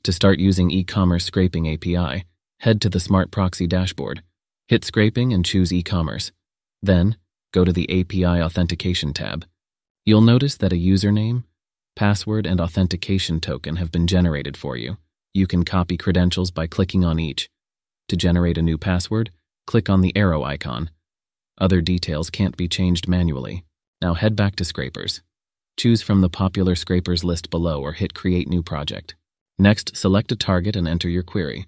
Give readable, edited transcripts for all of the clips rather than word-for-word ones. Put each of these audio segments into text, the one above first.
To start using eCommerce Scraping API, head to the Smartproxy dashboard. Hit Scraping and choose eCommerce. Then, go to the API Authentication tab. You'll notice that a username, password, and authentication token have been generated for you. You can copy credentials by clicking on each. To generate a new password, click on the arrow icon. Other details can't be changed manually. Now head back to Scrapers. Choose from the popular Scrapers list below or hit Create New Project. Next, select a target and enter your query.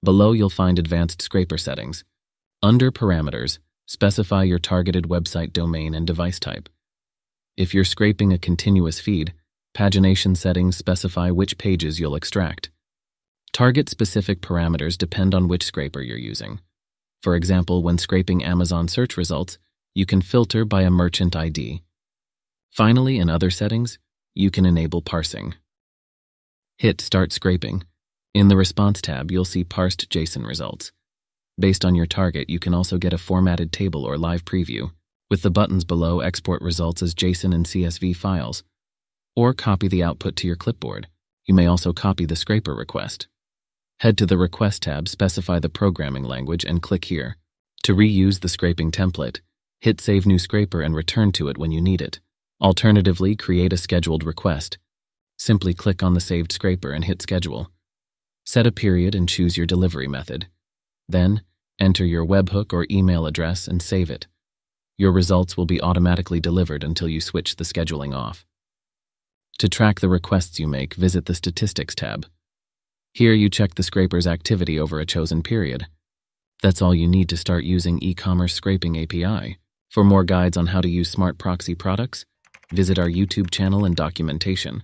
Below, you'll find Advanced Scraper Settings. Under Parameters, specify your targeted website domain and device type. If you're scraping a continuous feed, pagination settings specify which pages you'll extract. Target-specific parameters depend on which scraper you're using. For example, when scraping Amazon search results, you can filter by a merchant ID. Finally, in other settings, you can enable parsing. Hit Start Scraping. In the Response tab, you'll see parsed JSON results. Based on your target, you can also get a formatted table or live preview. With the buttons below, export results as JSON and CSV files, or copy the output to your clipboard. You may also copy the scraper request. Head to the Request tab, specify the programming language, and click here. To reuse the scraping template, hit Save New Scraper and return to it when you need it. Alternatively, create a scheduled request. Simply click on the saved scraper and hit Schedule. Set a period and choose your delivery method. Then, enter your webhook or email address and save it. Your results will be automatically delivered until you switch the scheduling off. To track the requests you make, visit the Statistics tab. Here you check the scraper's activity over a chosen period. That's all you need to start using eCommerce Scraping API. For more guides on how to use Smartproxy products, visit our YouTube channel and documentation.